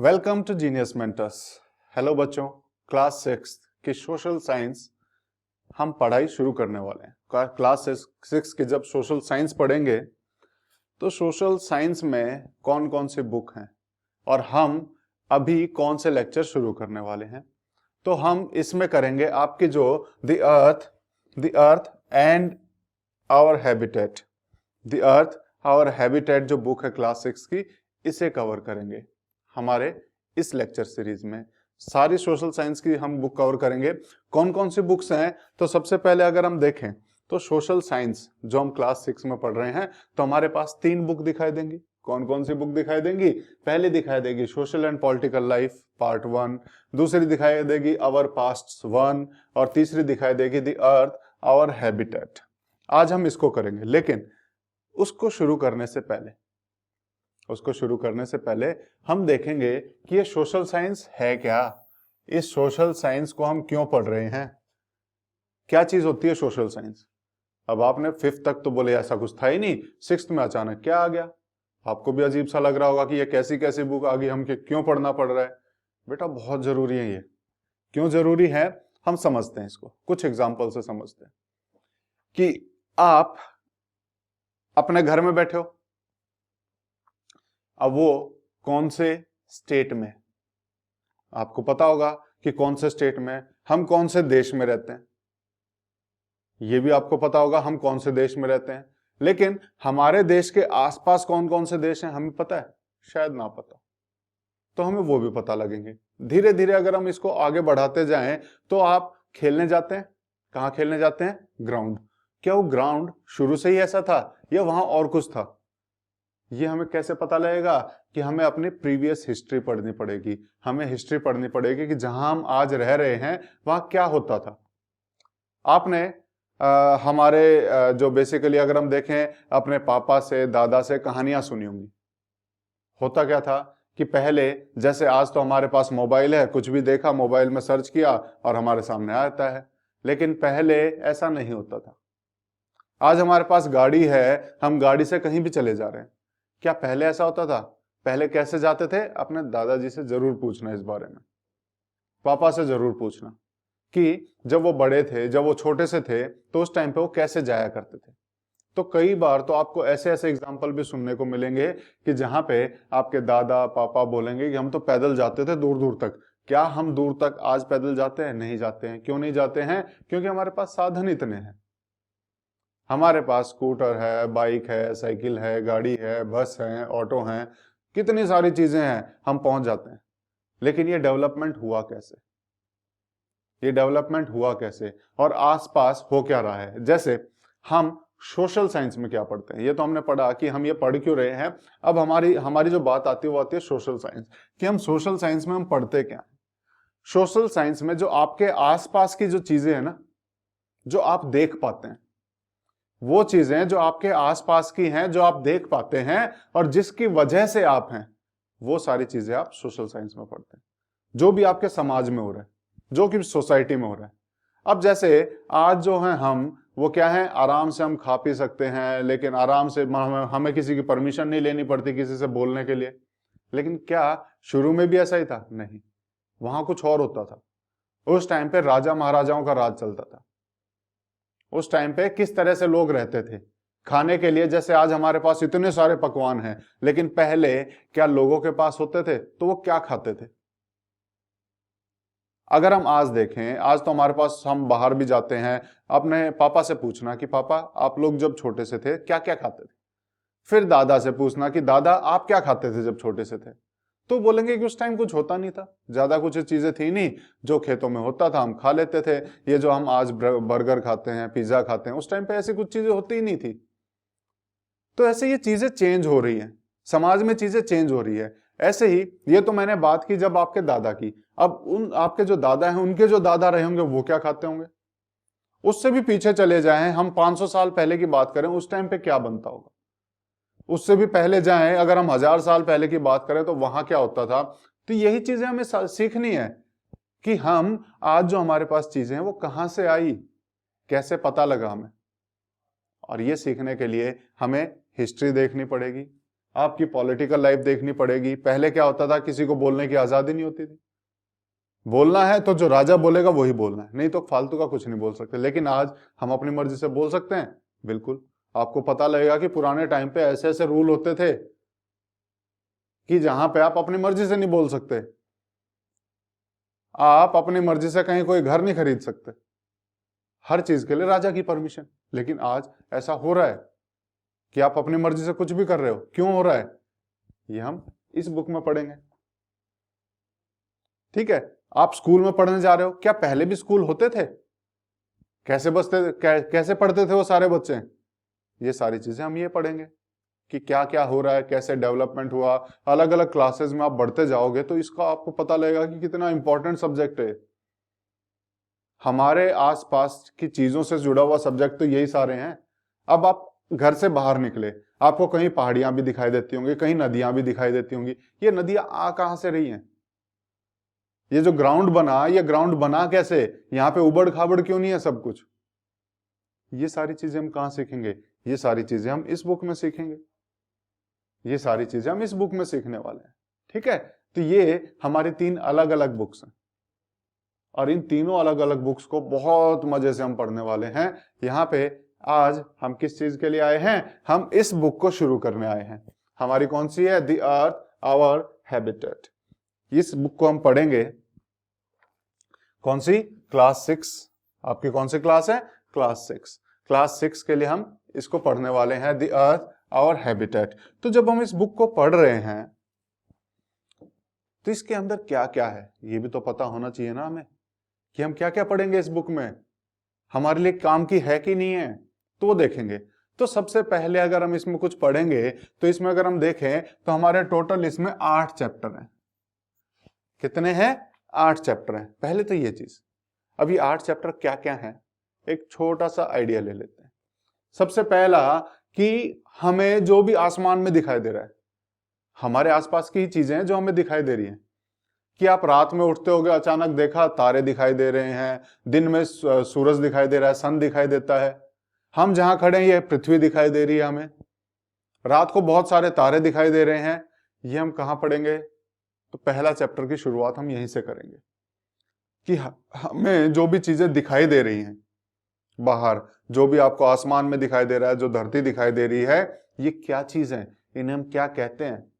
Welcome to genius mentors. Hello बच्चों, class 6 की social science हम पढ़ाई शुरू करने वाले हैं। क्लास 6 की जब सोशल साइंस पढ़ेंगे तो सोशल साइंस में कौन कौन से बुक हैं और हम अभी कौन से लेक्चर शुरू करने वाले हैं। तो हम इसमें करेंगे आपकी जो the earth and our habitat, the earth our habitat जो बुक है क्लास 6 की, इसे कवर करेंगे हमारे इस लेक्चर सीरीज में। सारी सोशल साइंस की हम बुक कवर करेंगे। कौन कौन सी बुक्स हैं, तो सबसे पहले अगर हम देखें तो सोशल साइंस जो हम क्लास 6 में पढ़ रहे हैं तो हमारे पास 3 बुक दिखाई देंगी। कौन कौन सी बुक दिखाई देंगी? पहली दिखाई देगी social and political life part 1, दूसरी दिखाई देगी आवर पास्ट 1 और तीसरी दिखाई देगी द अर्थ आवर हैबिटेट। आज हम इसको करेंगे, लेकिन उसको शुरू करने से पहले हम देखेंगे कि ये सोशल साइंस है क्या, इस सोशल साइंस को हम क्यों पढ़ रहे हैं, क्या चीज होती है सोशल साइंस। अब आपने 5th तक तो बोले ऐसा कुछ था ही नहीं, 6th में अचानक क्या आ गया। आपको भी अजीब सा लग रहा होगा कि ये कैसी कैसी बुक आ गई, हम क्यों पढ़ना पड़ रहा है। बेटा बहुत जरूरी है। ये क्यों जरूरी है हम समझते हैं, इसको कुछ एग्जाम्पल से समझते हैं। कि आप अपने घर में बैठे हो, अब वो कौन से स्टेट में, आपको पता होगा कि कौन से स्टेट में, हम कौन से देश में रहते हैं, ये भी आपको पता होगा हम कौन से देश में रहते हैं। लेकिन हमारे देश के आसपास कौन कौन से देश हैं हमें पता है? शायद ना पता, तो हमें वो भी पता लगेंगे। धीरे धीरे अगर हम इसको आगे बढ़ाते जाएं तो आप खेलने जाते हैं, कहाँ खेलने जाते हैं? ग्राउंड। क्या वो ग्राउंड शुरू से ही ऐसा था या वहां और कुछ था? ये हमें कैसे पता लगेगा? कि हमें अपनी प्रीवियस हिस्ट्री पढ़नी पड़ेगी। हमें हिस्ट्री पढ़नी पड़ेगी कि जहां हम आज रह रहे हैं वहां क्या होता था। आपने हमारे जो बेसिकली अगर हम देखें अपने पापा से दादा से कहानियां सुनी होंगी। होता क्या था कि पहले जैसे आज तो हमारे पास मोबाइल है, कुछ भी देखा मोबाइल में सर्च किया और हमारे सामने आता है, लेकिन पहले ऐसा नहीं होता था। आज हमारे पास गाड़ी है, हम गाड़ी से कहीं भी चले जा रहे हैं। क्या पहले ऐसा होता था? पहले कैसे जाते थे? अपने दादाजी से जरूर पूछना इस बारे में, पापा से जरूर पूछना कि जब वो बड़े थे, जब वो छोटे से थे, तो उस टाइम पे वो कैसे जाया करते थे। तो कई बार तो आपको ऐसे ऐसे एग्जाम्पल भी सुनने को मिलेंगे कि जहां पे आपके दादा पापा बोलेंगे कि हम तो पैदल जाते थे दूर दूर तक। क्या हम दूर तक आज पैदल जाते हैं? नहीं जाते हैं। क्यों नहीं जाते हैं? क्योंकि हमारे पास साधन इतने हैं। हमारे पास स्कूटर है, बाइक है, साइकिल है, गाड़ी है, बस है, ऑटो है, कितनी सारी चीजें हैं, हम पहुंच जाते हैं। लेकिन ये डेवलपमेंट हुआ कैसे? ये डेवलपमेंट हुआ कैसे और आसपास हो क्या रहा है? जैसे हम सोशल साइंस में क्या पढ़ते हैं, ये तो हमने पढ़ा कि हम ये पढ़ क्यों रहे हैं। अब हमारी हमारी जो बात आती है वो आती है सोशल साइंस, कि हम सोशल साइंस में हम पढ़ते क्या है। सोशल साइंस में जो आपके आसपास की जो चीजें हैं ना, जो आप देख पाते हैं, वो चीजें जो आपके आसपास की हैं, जो आप देख पाते हैं और जिसकी वजह से आप हैं, वो सारी चीजें आप सोशल साइंस में पढ़ते हैं। जो भी आपके समाज में हो रहा है, जो कि सोसाइटी में हो रहा है। अब जैसे आज जो है हम, वो क्या है, आराम से हम खा पी सकते हैं, लेकिन आराम से हमें किसी की परमिशन नहीं लेनी पड़ती किसी से बोलने के लिए। लेकिन क्या शुरू में भी ऐसा ही था? नहीं, वहां कुछ और होता था। उस टाइम पे राजा महाराजाओं का राज चलता था। उस टाइम पे किस तरह से लोग रहते थे खाने के लिए। जैसे आज हमारे पास इतने सारे पकवान हैं, लेकिन पहले क्या लोगों के पास होते थे? तो वो क्या खाते थे? अगर हम आज देखें, आज तो हमारे पास, हम बाहर भी जाते हैं, अपने पापा से पूछना कि पापा आप लोग जब छोटे से थे क्या क्या खाते थे। फिर दादा से पूछना कि दादा आप क्या खाते थे जब छोटे से थे। तो बोलेंगे कि उस टाइम कुछ होता नहीं था, ज्यादा कुछ चीजें थी नहीं, जो खेतों में होता था हम खा लेते थे। ये जो हम आज बर्गर खाते हैं, पिज्जा खाते हैं, उस टाइम पे ऐसी कुछ चीजें होती ही नहीं थी। तो ऐसे ये चीजें चेंज हो रही हैं, समाज में चीजें चेंज हो रही है। ऐसे ही ये तो मैंने बात की जब आपके दादा की। अब उन आपके जो दादा हैं, उनके जो दादा रहे होंगे वो क्या खाते होंगे। उससे भी पीछे चले जाएं, हम 500 साल पहले की बात करें, उस टाइम पे क्या बनता होगा। उससे भी पहले जाएं, अगर हम 1000 साल पहले की बात करें तो वहां क्या होता था। तो यही चीजें हमें सीखनी है कि हम आज जो हमारे पास चीजें हैं वो कहां से आई, कैसे पता लगा हमें। और ये सीखने के लिए हमें हिस्ट्री देखनी पड़ेगी, आपकी पॉलिटिकल लाइफ देखनी पड़ेगी। पहले क्या होता था, किसी को बोलने की आजादी नहीं होती थी। बोलना है तो जो राजा बोलेगा वही बोलना है, नहीं तो फालतू का कुछ नहीं बोल सकते। लेकिन आज हम अपनी मर्जी से बोल सकते हैं, बिल्कुल। आपको पता लगेगा कि पुराने टाइम पे ऐसे ऐसे रूल होते थे कि जहां पे आप अपनी मर्जी से नहीं बोल सकते। आप अपनी मर्जी से कहीं कोई घर नहीं खरीद सकते, हर चीज के लिए राजा की परमिशन। लेकिन आज ऐसा हो रहा है कि आप अपनी मर्जी से कुछ भी कर रहे हो। क्यों हो रहा है, ये हम इस बुक में पढ़ेंगे। ठीक है, आप स्कूल में पढ़ने जा रहे हो, क्या पहले भी स्कूल होते थे? कैसे कैसे पढ़ते थे वो सारे बच्चे? ये सारी चीजें हम ये पढ़ेंगे कि क्या क्या हो रहा है, कैसे डेवलपमेंट हुआ। अलग अलग क्लासेस में आप बढ़ते जाओगे तो इसका आपको पता लगेगा कि कितना इंपॉर्टेंट सब्जेक्ट है। हमारे आसपास की चीजों से जुड़ा हुआ सब्जेक्ट तो यही सारे हैं। अब आप घर से बाहर निकले, आपको कहीं पहाड़ियां भी दिखाई देती होंगी, कहीं नदियां भी दिखाई देती होंगी। ये नदियां आ कहां से रही हैं? ये जो ग्राउंड बना, ये ग्राउंड बना कैसे? यहाँ पे उबड़ खाबड़ क्यों नहीं है सब कुछ? ये सारी चीजें हम कहाँ सीखेंगे? ये सारी चीजें हम इस बुक में सीखेंगे। ये सारी चीजें हम इस बुक में सीखने वाले हैं। ठीक है, तो ये हमारी 3 अलग अलग बुक्स हैं और इन तीनों अलग अलग बुक्स को बहुत मजे से हम पढ़ने वाले हैं। यहाँ पे आज हम किस चीज के लिए आए हैं? हम इस बुक को शुरू करने आए हैं। हमारी कौन सी है? The earth our habitat. इस बुक को हम पढ़ेंगे। कौन सी? क्लास 6। आपकी कौन सी क्लास है? क्लास 6। क्लास 6 के लिए हम इसको पढ़ने वाले हैं, द अर्थ आवर हैबिटेट। तो जब हम इस बुक को पढ़ रहे हैं तो इसके अंदर क्या क्या है ये भी तो पता होना चाहिए ना हमें, कि हम क्या क्या पढ़ेंगे इस बुक में, हमारे लिए काम की है कि नहीं है, तो वो देखेंगे। तो सबसे पहले अगर हम इसमें कुछ पढ़ेंगे तो इसमें अगर हम देखें तो हमारे टोटल इसमें 8 चैप्टर हैं। कितने हैं? 8 चैप्टर हैं। पहले तो ये चीज, अब ये 8 चैप्टर क्या क्या है, एक छोटा सा आइडिया ले लेते हैं। सबसे पहला कि हमें जो भी आसमान में दिखाई दे रहा है, हमारे आसपास की चीजें हैं जो हमें दिखाई दे रही हैं। कि आप रात में उठते होगे, अचानक देखा तारे दिखाई दे रहे हैं, दिन में सूरज दिखाई दे रहा है, सन दिखाई देता है। हम जहां खड़े हैं ये पृथ्वी दिखाई दे रही है हमें। रात को बहुत सारे तारे दिखाई दे रहे हैं। ये हम कहां पढ़ेंगे? तो पहला चैप्टर की शुरुआत हम यहीं से करेंगे कि हमें जो भी चीजें दिखाई दे रही हैं बाहर, जो भी आपको आसमान में दिखाई दे रहा है, जो धरती दिखाई दे रही है, ये क्या चीज है, इन्हें हम क्या कहते हैं?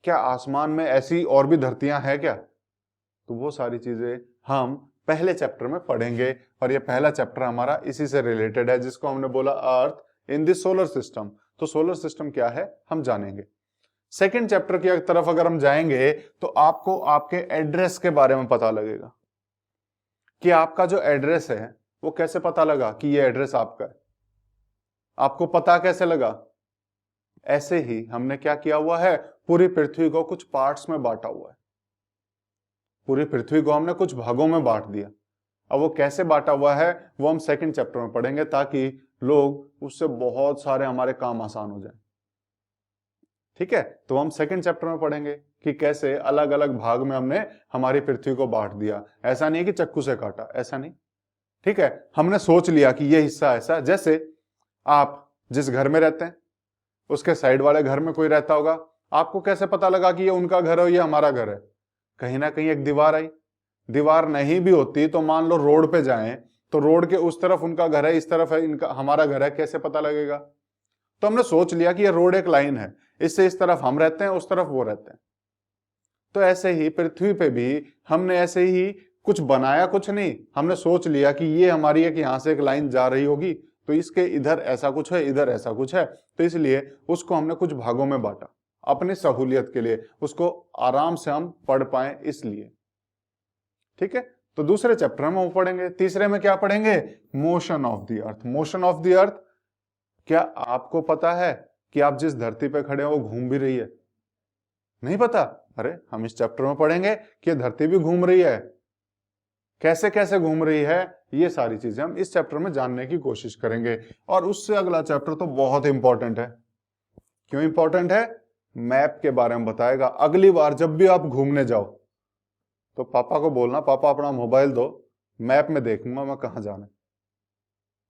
क्या आसमान में ऐसी और भी धरतियां हैं क्या? तो वो सारी चीजें हम पहले चैप्टर में पढ़ेंगे। और ये पहला चैप्टर हमारा इसी से रिलेटेड है, जिसको हमने बोला अर्थ इन दिस सोलर सिस्टम। तो सोलर सिस्टम क्या है हम जानेंगे। सेकेंड चैप्टर की तरफ अगर हम जाएंगे तो आपको आपके एड्रेस के बारे में पता लगेगा कि आपका जो एड्रेस है वो कैसे पता लगा कि ये एड्रेस आपका है। आपको पता कैसे लगा? ऐसे ही हमने क्या किया हुआ है, पूरी पृथ्वी को कुछ पार्ट्स में बांटा हुआ है। पूरी पृथ्वी को हमने कुछ भागों में बांट दिया। अब वो कैसे बांटा हुआ है वो हम सेकंड चैप्टर में पढ़ेंगे, ताकि लोग उससे बहुत सारे हमारे काम आसान हो जाए। ठीक है, तो हम सेकंड चैप्टर में पढ़ेंगे कि कैसे अलग अलग भाग में हमने हमारी पृथ्वी को बांट दिया। ऐसा नहीं है कि चाकू से काटा, ऐसा नहीं। ठीक है, हमने सोच लिया कि ये हिस्सा ऐसा, जैसे आप जिस घर में रहते हैं उसके साइड वाले घर में कोई रहता होगा, आपको कैसे पता लगा कि ये उनका घर है, ये हमारा घर है? कहीं ना कहीं एक दीवार आई। दीवार नहीं भी होती तो मान लो रोड पे जाएं तो रोड के उस तरफ उनका घर है, इस तरफ है इनका हमारा घर है, कैसे पता लगेगा? तो हमने सोच लिया कि ये रोड एक लाइन है, इससे इस तरफ हम रहते हैं, उस तरफ वो रहते हैं। तो ऐसे ही पृथ्वी पे भी हमने ऐसे ही कुछ बनाया, कुछ नहीं, हमने सोच लिया कि ये हमारी एक यहां से एक लाइन जा रही होगी, तो इसके इधर ऐसा कुछ है, इधर ऐसा कुछ है, तो इसलिए उसको हमने कुछ भागों में बांटा अपनी सहूलियत के लिए, उसको आराम से हम पढ़ पाए इसलिए। ठीक है, तो दूसरे चैप्टर में वो पढ़ेंगे। तीसरे में क्या पढ़ेंगे? Motion of the earth. Motion of the अर्थ, क्या आपको पता है कि आप जिस धरती पे खड़े हो वो घूम भी रही है? नहीं पता? अरे हम इस चैप्टर में पढ़ेंगे कि धरती भी घूम रही है, कैसे कैसे घूम रही है, ये सारी चीजें हम इस चैप्टर में जानने की कोशिश करेंगे। और उससे अगला चैप्टर तो बहुत इंपॉर्टेंट है। क्यों इंपॉर्टेंट है? मैप के बारे में बताएगा। अगली बार जब भी आप घूमने जाओ तो पापा को बोलना, पापा अपना मोबाइल दो, मैप में देखूंगा मैं कहां जाना है।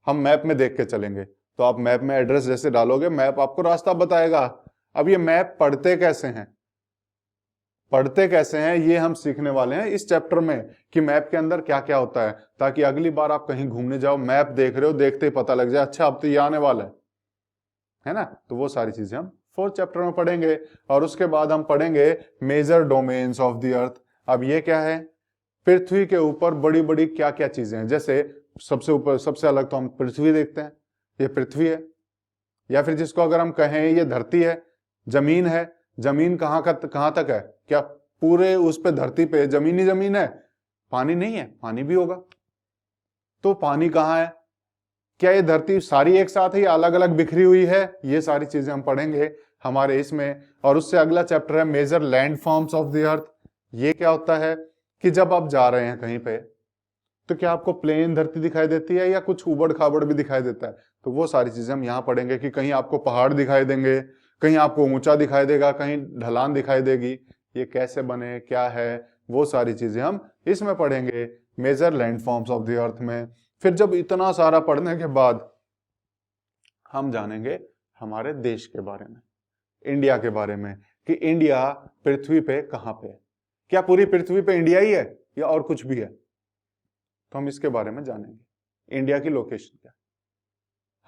हम मैप में देख के चलेंगे। तो आप मैप में एड्रेस जैसे डालोगे, मैप आपको रास्ता बताएगा। अब ये मैप पढ़ते कैसे हैं, पढ़ते कैसे हैं ये हम सीखने वाले हैं इस चैप्टर में, कि मैप के अंदर क्या क्या होता है, ताकि अगली बार आप कहीं घूमने जाओ, मैप देख रहे हो, देखते ही पता लग जाए अच्छा अब तो ये आने वाला है ना। तो वो सारी चीजें हम 4th चैप्टर में पढ़ेंगे। और उसके बाद हम पढ़ेंगे major domains of the earth. अब ये क्या है, पृथ्वी के ऊपर बड़ी बड़ी क्या क्या चीजें हैं। जैसे सबसे ऊपर सबसे अलग तो हम पृथ्वी देखते हैं, ये पृथ्वी है, या फिर जिसको अगर हम कहें ये धरती है, जमीन है। जमीन कहाँ तक है, क्या पूरे उस पे धरती पे जमीन ही जमीन है, पानी नहीं है, पानी भी होगा। तो पानी कहाँ है, क्या ये धरती सारी एक साथ है या अलग अलग बिखरी हुई है, ये सारी चीजें हम पढ़ेंगे हमारे इसमें। और उससे अगला चैप्टर है major landforms of the earth. ये क्या होता है कि जब आप जा रहे हैं कहीं पे तो क्या आपको प्लेन धरती दिखाई देती है या कुछ उबड़ खाबड़ भी दिखाई देता है, तो वो सारी चीजें हम यहाँ पढ़ेंगे कि कहीं आपको पहाड़ दिखाई देंगे, कहीं आपको ऊंचा दिखाई देगा, कहीं ढलान दिखाई देगी, ये कैसे बने क्या है, वो सारी चीजें हम इसमें पढ़ेंगे major landforms of the earth में। फिर जब इतना सारा पढ़ने के बाद हम जानेंगे हमारे देश के बारे में, इंडिया के बारे में, कि इंडिया पृथ्वी पे कहाँ पे है, क्या पूरी पृथ्वी पे इंडिया ही है या और कुछ भी है, तो हम इसके बारे में जानेंगे। इंडिया की लोकेशन क्या,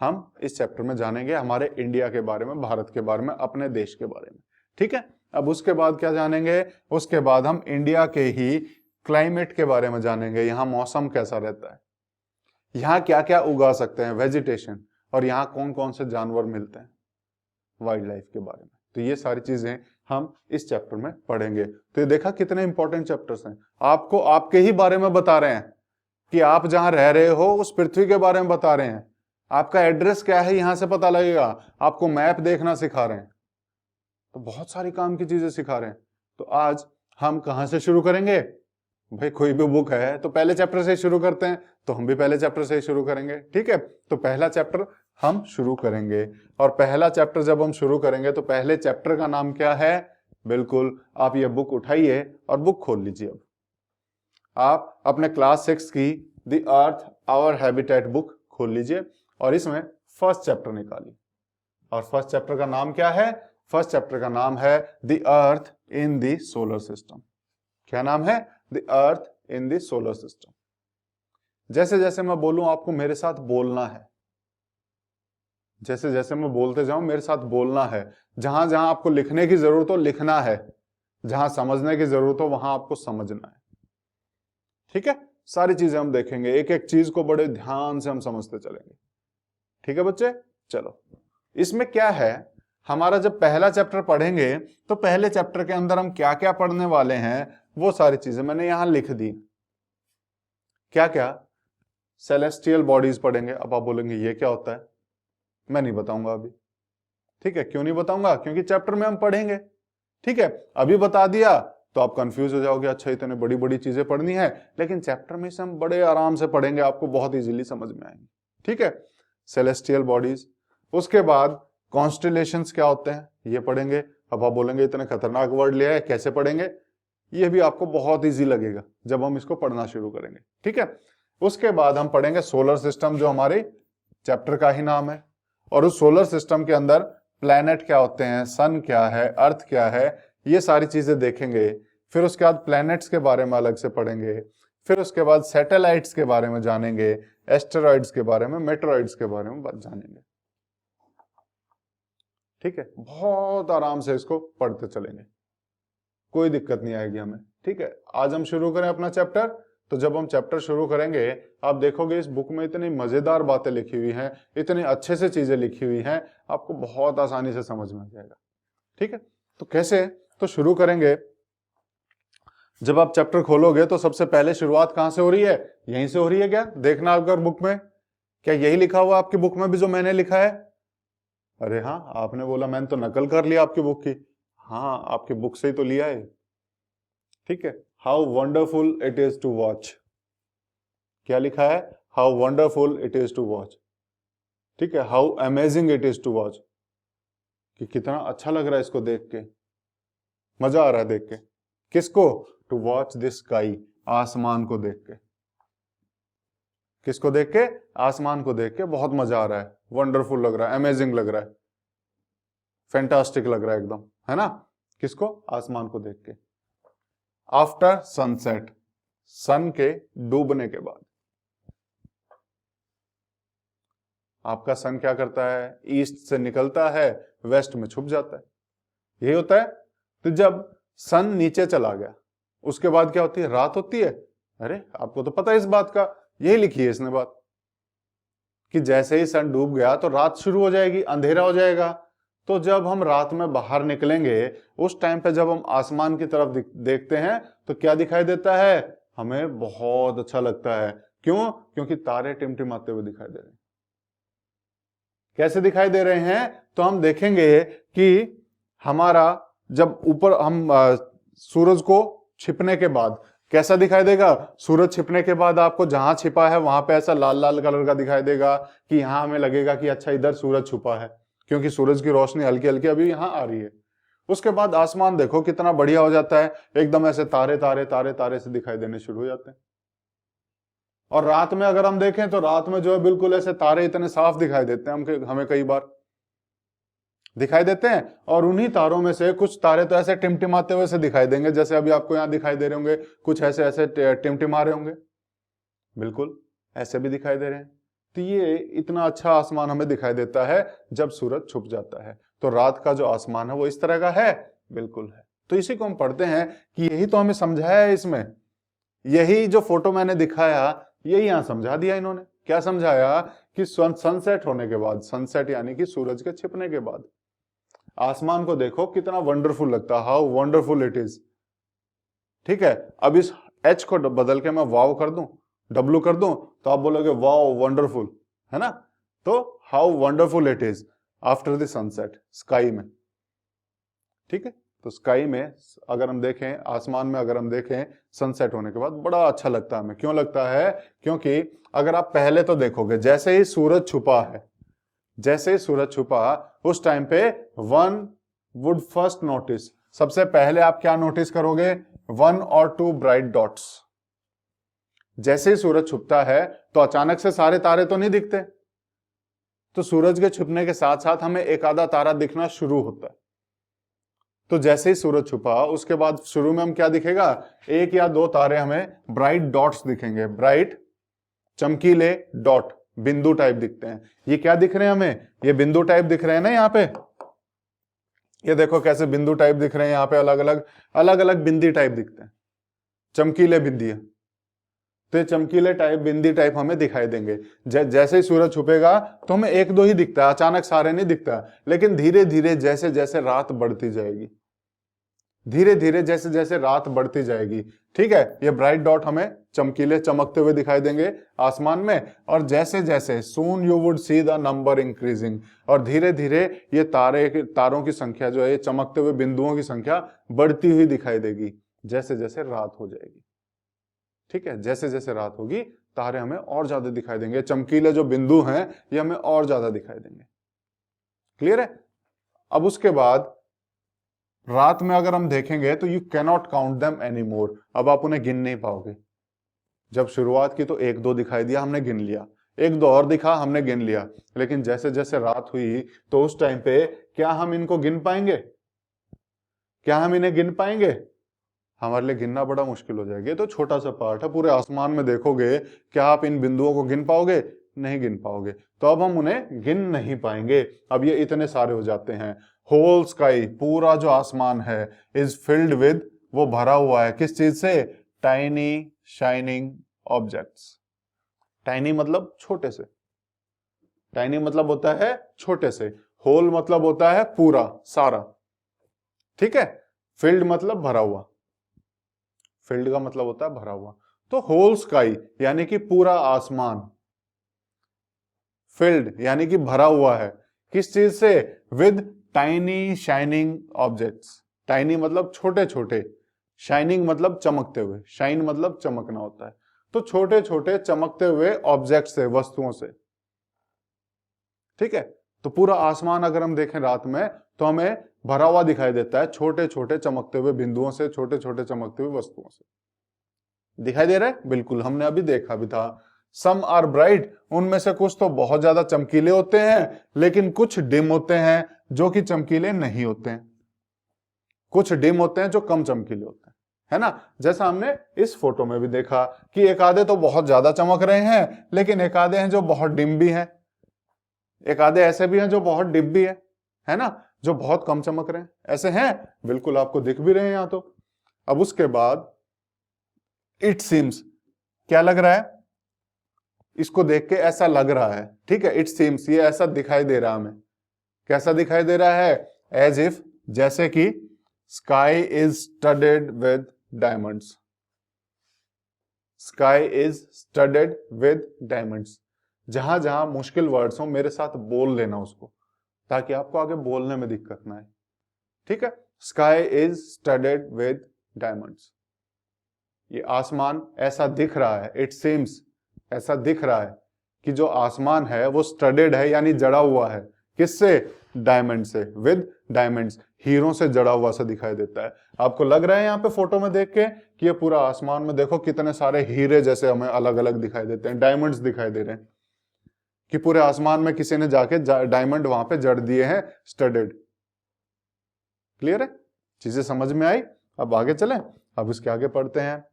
हम इस चैप्टर में जानेंगे हमारे इंडिया के बारे में, भारत के बारे में, अपने देश के बारे में। ठीक है, अब उसके बाद क्या जानेंगे, उसके बाद हम इंडिया के ही क्लाइमेट के बारे में जानेंगे, यहाँ मौसम कैसा रहता है, यहाँ क्या क्या उगा सकते हैं, वेजिटेशन, और यहाँ कौन कौन से जानवर मिलते हैं, वाइल्ड लाइफ के बारे में। तो ये सारी चीजें हम इस चैप्टर में पढ़ेंगे। तो ये देखा कितने इंपॉर्टेंट चैप्टर्स हैं, आपको आपके ही बारे में बता रहे हैं कि आप जहां रह रहे हो उस पृथ्वी के बारे में बता रहे हैं, आपका एड्रेस क्या है यहां से पता लगेगा, आपको मैप देखना सिखा रहे हैं, तो बहुत सारी काम की चीजें सिखा रहे हैं। तो आज हम कहां से शुरू करेंगे भाई, कोई भी बुक है तो पहले चैप्टर से शुरू करते हैं, तो हम भी पहले चैप्टर से ही शुरू करेंगे। ठीक है, तो पहला चैप्टर हम शुरू करेंगे, और पहला चैप्टर जब हम शुरू करेंगे तो पहले चैप्टर का नाम क्या है, बिल्कुल आप ये बुक उठाइए और बुक खोल लीजिए। अब आप अपने क्लास 6 की the earth our habitat book खोल लीजिए और इसमें फर्स्ट चैप्टर निकालिए। और फर्स्ट चैप्टर का नाम क्या है, फर्स्ट चैप्टर का नाम है the earth in the solar system. क्या नाम है, the earth in the solar system. जैसे जैसे मैं बोलूं आपको मेरे साथ बोलना है, जैसे जैसे मैं बोलते जाऊं मेरे साथ बोलना है, जहां जहां आपको लिखने की जरूरत हो लिखना है, जहां समझने की जरूरत हो वहां आपको समझना है। ठीक है, सारी चीजें हम देखेंगे, एक एक चीज को बड़े ध्यान से हम समझते चलेंगे। ठीक है बच्चे, चलो इसमें क्या है, हमारा जब पहला चैप्टर पढ़ेंगे तो पहले चैप्टर के अंदर हम क्या क्या पढ़ने वाले हैं वो सारी चीजें मैंने यहां लिख दी। क्या क्या, सेलेस्टियल बॉडीज पढ़ेंगे। अब आप बोलेंगे ये क्या होता है, मैं नहीं बताऊंगा अभी। ठीक है, क्यों नहीं बताऊंगा, क्योंकि चैप्टर में हम पढ़ेंगे। ठीक है, अभी बता दिया तो आप कंफ्यूज हो जाओगे, अच्छा इतने बड़ी बड़ी चीजें पढ़नी है, लेकिन चैप्टर में से हम बड़े आराम से पढ़ेंगे, आपको बहुत इजीली समझ में आएंगे। ठीक है, सेलेस्टियल बॉडीज, उसके बाद कॉन्स्टेलेशंस क्या होते हैं ये पढ़ेंगे। अब आप बोलेंगे इतने खतरनाक वर्ड लिया है कैसे पढ़ेंगे, ये भी आपको बहुत इजी लगेगा जब हम इसको पढ़ना शुरू करेंगे। ठीक है, उसके बाद हम पढ़ेंगे सोलर सिस्टम, जो हमारे चैप्टर का ही नाम है, और उस सोलर सिस्टम के अंदर प्लैनेट क्या होते हैं, सन क्या है, अर्थ क्या है, ये सारी चीजें देखेंगे। फिर उसके बाद प्लैनेट्स के बारे में अलग से पढ़ेंगे, फिर उसके बाद सैटेलाइट्स के बारे में जानेंगे, एस्टेरॉइड्स के बारे में, मेटेरॉइड्स के बारे में जानेंगे। ठीक है, बहुत आराम से इसको पढ़ते चलेंगे, कोई दिक्कत नहीं आएगी हमें। ठीक है, आज हम शुरू करें अपना चैप्टर। तो जब हम चैप्टर शुरू करेंगे आप देखोगे इस बुक में इतनी मजेदार बातें लिखी हुई हैं, इतनी अच्छे से चीजें लिखी हुई हैं, आपको बहुत आसानी से समझ में आ जाएगा। ठीक है, तो कैसे, तो शुरू करेंगे। जब आप चैप्टर खोलोगे तो सबसे पहले शुरुआत कहां से हो रही है, यहीं से हो रही है क्या, देखना अगर बुक में क्या यही लिखा हुआ आपकी बुक में भी जो मैंने लिखा है। अरे हाँ, आपने बोला मैंने तो नकल कर लिया आपकी बुक की, हाँ आपकी बुक से ही तो लिया है। ठीक है, how wonderful it is to watch, क्या लिखा है, how wonderful it is to watch. ठीक है, how amazing it is to watch, कि कितना अच्छा लग रहा है इसको देख के, मजा आ रहा है देख के। किसको, टू वॉच दिस स्काई, आसमान को देख के। किसको देख के, आसमान को देख के बहुत मजा आ रहा है, वंडरफुल लग रहा है, अमेजिंग लग रहा है। फैंटास्टिक लग रहा है एकदम, है ना? किसको? आसमान को देख के। आफ्टर सनसेट, सन के डूबने के बाद। आपका सन क्या करता है? ईस्ट से निकलता है, वेस्ट में छुप जाता है, यही होता है। तो जब सन नीचे चला गया उसके बाद क्या होती है? रात होती है। अरे आपको तो पता है इस बात का, यही लिखी है इसने बात कि जैसे ही सन डूब गया तो रात शुरू हो जाएगी, अंधेरा हो जाएगा। तो जब हम रात में बाहर निकलेंगे उस टाइम पे जब हम आसमान की तरफ देखते हैं तो क्या दिखाई देता है? हमें बहुत अच्छा लगता है। क्यों? क्योंकि तारे टिमटिमाते हुए दिखाई दे रहे हैं। कैसे दिखाई दे रहे हैं? तो हम देखेंगे कि हमारा जब ऊपर हम सूरज को छिपने के बाद कैसा दिखाई देगा? सूरज छिपने के बाद आपको जहां छिपा है वहां पे ऐसा लाल लाल कलर का दिखाई देगा कि यहां हमें लगेगा कि अच्छा इधर सूरज छुपा है, क्योंकि सूरज की रोशनी हल्की हल्की अभी यहां आ रही है। उसके बाद आसमान देखो कितना बढ़िया हो जाता है, एकदम ऐसे तारे तारे तारे तारे से दिखाई देने शुरू हो जाते हैं। और रात में अगर हम देखें तो रात में जो है बिल्कुल ऐसे तारे इतने साफ दिखाई देते हैं हमें कई बार दिखाई देते हैं। और उन्हीं तारों में से कुछ तारे तो ऐसे टिमटिमाते हुए से दिखाई देंगे, जैसे अभी आपको यहाँ दिखाई दे रहे होंगे, कुछ ऐसे ऐसे टिमटिमा रहे होंगे, बिल्कुल ऐसे भी दिखाई दे रहे हैं। तो ये इतना अच्छा आसमान हमें दिखाई देता है जब सूरज छुप जाता है। तो रात का जो आसमान है वो इस तरह का है, बिल्कुल है। तो इसी को हम पढ़ते हैं कि यही तो हमें समझाया है इसमें, यही जो फोटो मैंने दिखाया यही यहां समझा दिया इन्होंने। क्या समझाया? कि सनसेट होने के बाद, सनसेट यानी कि सूरज के छिपने के बाद आसमान को देखो कितना वंडरफुल लगता है, हाउ वंडरफुल इट इज। ठीक है, अब इस एच को बदल के मैं वाव कर दूं, डब्ल्यू कर दूं, तो आप बोलोगे वाव वंडरफुल, है ना? तो how wonderful it is after the sunset, sky में। ठीक है, तो स्काई में अगर हम देखें, आसमान में अगर हम देखें सनसेट होने के बाद बड़ा अच्छा लगता है हमें। क्यों लगता है? क्योंकि अगर आप पहले तो देखोगे जैसे ही सूरज छुपा है, जैसे ही सूरज छुपा उस टाइम पे वन वुड फर्स्ट नोटिस, सबसे पहले आप क्या नोटिस करोगे? 1 और 2 ब्राइट डॉट्स। जैसे ही सूरज छुपता है तो अचानक से सारे तारे तो नहीं दिखते, तो सूरज के छुपने के साथ साथ हमें एक आधा तारा दिखना शुरू होता है। तो जैसे ही सूरज छुपा उसके बाद शुरू में हम क्या दिखेगा? 1 या 2 तारे हमें ब्राइट डॉट्स दिखेंगे, ब्राइट चमकीले डॉट, बिंदु टाइप दिखते हैं। ये क्या दिख रहे हैं हमें? ये बिंदु टाइप दिख रहे हैं ना यहाँ पे, ये देखो कैसे बिंदु टाइप दिख रहे हैं यहाँ पे, अलग अलग बिंदी टाइप दिखते हैं, चमकीले बिंदी। तो ये चमकीले टाइप बिंदी टाइप हमें दिखाई देंगे। जैसे ही सूरज छुपेगा तो हमें 1-2 ही दिखता है, अचानक सारे नहीं दिखता। लेकिन धीरे धीरे जैसे जैसे रात बढ़ती जाएगी, धीरे धीरे जैसे जैसे रात बढ़ती जाएगी, ठीक है, ये ब्राइट डॉट हमें चमकीले चमकते हुए दिखाई देंगे आसमान में। और जैसे जैसे soon you would see the number increasing, और धीरे धीरे ये तारों की संख्या जो है, ये चमकते हुए बिंदुओं की संख्या बढ़ती हुई दिखाई देगी जैसे जैसे रात हो जाएगी। ठीक है, जैसे जैसे रात होगी तारे हमें और ज्यादा दिखाई देंगे, चमकीले जो बिंदु हैं ये हमें और ज्यादा दिखाई देंगे। क्लियर है? अब उसके बाद रात में अगर हम देखेंगे तो you cannot count them any more, अब आप उन्हें गिन नहीं पाओगे। जब शुरुआत की तो 1-2 दिखाई दिया, हमने गिन लिया, 1-2 और दिखा, हमने गिन लिया। लेकिन जैसे जैसे रात हुई तो उस टाइम पे क्या हम इनको गिन पाएंगे? क्या हम इन्हें गिन पाएंगे? हमारे लिए गिनना बड़ा मुश्किल हो जाएगा। ये तो छोटा सा पार्ट है, पूरे आसमान में देखोगे, क्या आप इन बिंदुओं को गिन पाओगे? नहीं गिन पाओगे। तो अब हम उन्हें गिन नहीं पाएंगे। अब ये इतने सारे हो जाते हैं। होल स्काई, पूरा जो आसमान है, इज फिल्ड विद, वो भरा हुआ है किस चीज से? Tiny shining objects. टाइनी मतलब छोटे से, टाइनी मतलब होता है छोटे से, होल मतलब होता है पूरा सारा, ठीक है, फिल्ड मतलब भरा हुआ, फील्ड का मतलब होता है भरा हुआ। तो होल स्काई यानी कि पूरा आसमान, फिल्ड यानी कि भरा हुआ है किस चीज से? With tiny shining objects. Tiny मतलब छोटे छोटे, शाइनिंग मतलब चमकते हुए, शाइन मतलब चमकना होता है। तो छोटे छोटे चमकते हुए ऑब्जेक्ट से, वस्तुओं से। ठीक है, तो पूरा आसमान अगर हम देखें रात में तो हमें भरा हुआ दिखाई देता है छोटे छोटे चमकते हुए बिंदुओं से, छोटे छोटे चमकते हुए वस्तुओं से। दिखाई दे रहा है? बिल्कुल, हमने अभी देखा भी था। सम आर ब्राइट, उनमें से कुछ तो बहुत ज्यादा चमकीले होते हैं, लेकिन कुछ डिम होते हैं, जो कि चमकीले नहीं होते हैं, कुछ डिम होते हैं जो कम चमकीले होते हैं, है ना। जैसा हमने इस फोटो में भी देखा कि एक आधे तो बहुत ज्यादा चमक रहे हैं, लेकिन एक आधे हैं जो बहुत डिम भी हैं, एक आधे ऐसे भी हैं जो बहुत डिम भी है ना, जो बहुत कम चमक रहे हैं, ऐसे हैं, बिल्कुल आपको दिख भी रहे हैं यहां तो। अब उसके बाद इट सीम्स, क्या लग रहा है, इसको देख के ऐसा लग रहा है, ठीक है, इट सीम्स, ये ऐसा दिखाई दे रहा है हमें, कैसा दिखाई दे रहा है, एज इफ, जैसे कि sky is studded with diamonds, sky is studded with diamonds. जहां जहां मुश्किल वर्ड्स हो मेरे साथ बोल लेना उसको, ताकि आपको आगे बोलने में दिक्कत ना आए, ठीक है। Sky is studded with diamonds, ये आसमान ऐसा दिख रहा है, इट सीम्स, ऐसा दिख रहा है कि जो आसमान है वो स्टडेड है, यानी जड़ा हुआ है, किससे, डायमंड से, विद डायमंड्स, हीरों से जड़ा हुआ सा दिखाई देता है। आपको लग रहा है यहाँ पे फोटो में देख के कि ये पूरा आसमान में देखो कितने सारे हीरे जैसे हमें अलग अलग दिखाई देते हैं, डायमंड्स दिखाई दे रहे हैं, कि पूरे आसमान में किसी ने जाके डायमंड वहां पे जड़ दिए हैं, स्टडेड। क्लियर है, चीजें समझ में आई। अब आगे चलें, अब इसके आगे पढ़ते हैं।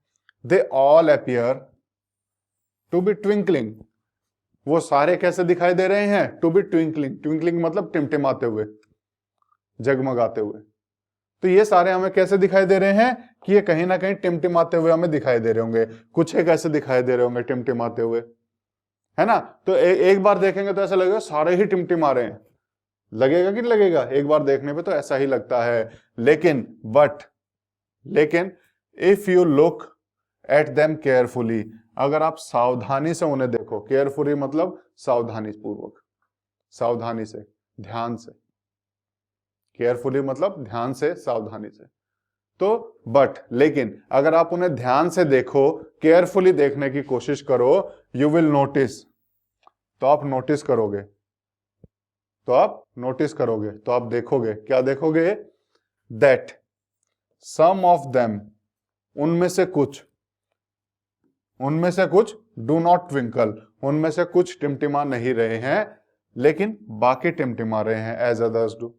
They all appear to be twinkling, वो सारे कैसे दिखाई दे रहे हैं, टू बी ट्विंकलिंग, ट्विंकलिंग मतलब टिमटिमाते हुए, जगमगाते हुए। तो ये सारे हमें कैसे दिखाई दे रहे हैं कि ये कहीं ना कहीं टिमटिमाते हुए हमें दिखाई दे रहे होंगे, कुछ एक ऐसे दिखाई दे रहे होंगे टिमटिमाते हुए, है ना। तो एक बार देखेंगे तो ऐसा लगेगा सारे ही टिमटिमा रहे हैं, लगेगा कि नहीं लगेगा, एक बार देखने पे तो ऐसा ही लगता है। लेकिन if you look at them carefully, अगर आप सावधानी से उन्हें देखो, केयरफुली मतलब सावधानी पूर्वक, सावधानी से, ध्यान से, केयरफुली मतलब ध्यान से, सावधानी से। तो लेकिन अगर आप उन्हें ध्यान से देखो, केयरफुली देखने की कोशिश करो, यू विल नोटिस, तो आप नोटिस करोगे, तो आप देखोगे, क्या देखोगे, दैट सम ऑफ देम, उनमें से कुछ डू नॉट ट्विंकल, उनमें से कुछ टिमटिमा नहीं रहे हैं, लेकिन बाकी टिमटिमा रहे हैं, एज अदर्स डू।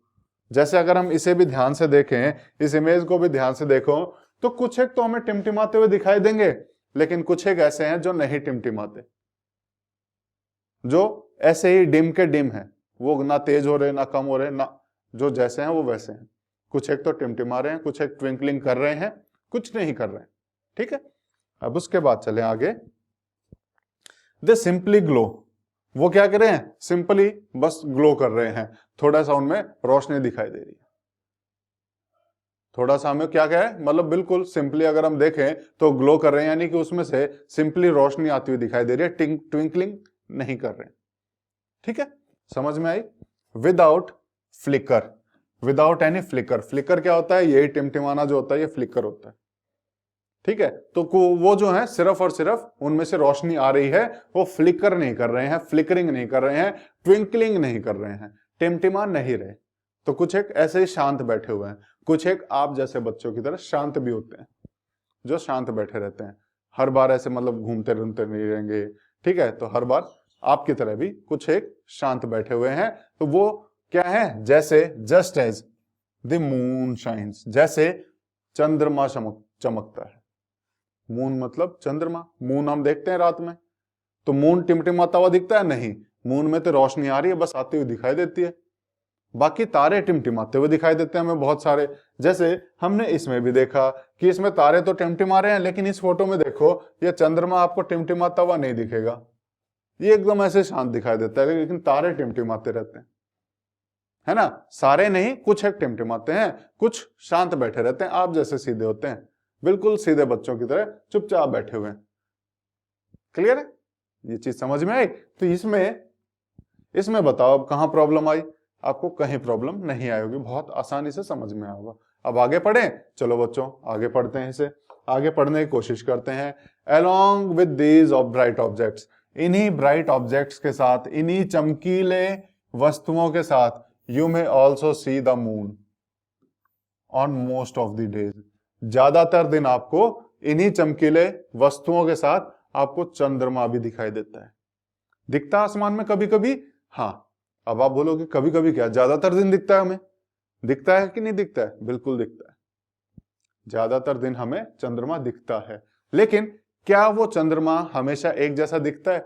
जैसे अगर हम इसे भी ध्यान से देखें, इस इमेज को भी ध्यान से देखो, तो कुछ एक तो हमें टिमटिमाते हुए दिखाई देंगे, लेकिन कुछ एक ऐसे हैं जो नहीं टिमटिमाते, जो ऐसे ही डिम के डिम है, वो ना तेज हो रहे ना कम हो रहे, ना जो जैसे हैं वो वैसे हैं। कुछ एक तो टिमटिमा रहे हैं, कुछ एक ट्विंकलिंग कर रहे हैं, कुछ नहीं कर रहे हैं, ठीक है। अब उसके बाद चले आगे। दे सिंपली ग्लो, वो क्या कर रहे हैं, सिंपली बस ग्लो कर रहे हैं, थोड़ा सा उनमें रोशनी दिखाई दे रही है, थोड़ा सा हमें क्या है, मतलब बिल्कुल सिंपली अगर हम देखें तो ग्लो कर रहे हैं, यानी कि उसमें से सिंपली रोशनी आती हुई दिखाई दे रही है, ट्विंकलिंग नहीं कर रहे हैं, ठीक है, समझ में आई। Without flicker, without any flicker, flicker क्या होता है, यही टिमटिमाना जो होता है ये फ्लिकर होता है, ठीक है। तो वो जो है सिर्फ और सिर्फ उनमें से रोशनी आ रही है, वो फ्लिकर नहीं कर रहे हैं, फ्लिकरिंग नहीं कर रहे हैं, ट्विंकलिंग नहीं कर रहे हैं, टिमटिमा नहीं रहे। तो कुछ एक ऐसे ही शांत बैठे हुए हैं, कुछ एक आप जैसे बच्चों की तरह शांत भी होते हैं, जो शांत बैठे रहते हैं, हर बार ऐसे मतलब घूमते घूमते नहीं रहेंगे, ठीक है। तो हर बार आपकी तरह भी कुछ एक शांत बैठे हुए हैं। तो वो क्या है, जैसे just as the moon shines, जैसे चंद्रमा चमकता है। मून मतलब चंद्रमा, मून हम देखते हैं रात में, तो मून टिमटिमाता हुआ दिखता है, नहीं, मून में तो रोशनी आ रही है, बस आती हुई दिखाई देती है। बाकी तारे टिमटिमाते हुए दिखाई देते हैं हमें बहुत सारे, जैसे हमने इसमें भी देखा कि इसमें तारे तो टिमटिमा रहे हैं, लेकिन इस फोटो में देखो ये चंद्रमा आपको टिमटिमाता हुआ नहीं दिखेगा, ये एकदम ऐसे शांत दिखाई देता है, लेकिन तारे टिमटिमाते रहते हैं, है ना। सारे नहीं, कुछ एक टिमटिमाते हैं, कुछ शांत बैठे रहते हैं, आप जैसे सीधे होते हैं, बिल्कुल सीधे बच्चों की तरह चुपचाप बैठे हुए हैं। क्लियर है, ये चीज समझ में आई। तो इसमें बताओ अब कहां प्रॉब्लम आई, आपको कहीं प्रॉब्लम नहीं आई होगी, बहुत आसानी से समझ में आएगा। अब आगे पढ़ें, चलो बच्चों आगे पढ़ते हैं, इसे आगे पढ़ने की कोशिश करते हैं। Along with these of bright objects, इन्हीं ब्राइट ऑब्जेक्ट्स के साथ, इन्हीं चमकीले वस्तुओं के साथ, you may also see the moon on most of the days, ज्यादातर दिन आपको इन्हीं चमकीले वस्तुओं के साथ आपको चंद्रमा भी दिखाई देता है, दिखता आसमान में कभी कभी, हाँ, अब आप बोलोगे कभी कभी क्या, ज्यादातर दिन दिखता है हमें? दिखता है कि नहीं दिखता है? बिल्कुल दिखता है, ज्यादातर दिन हमें चंद्रमा दिखता है। लेकिन क्या वो चंद्रमा हमेशा एक जैसा दिखता है?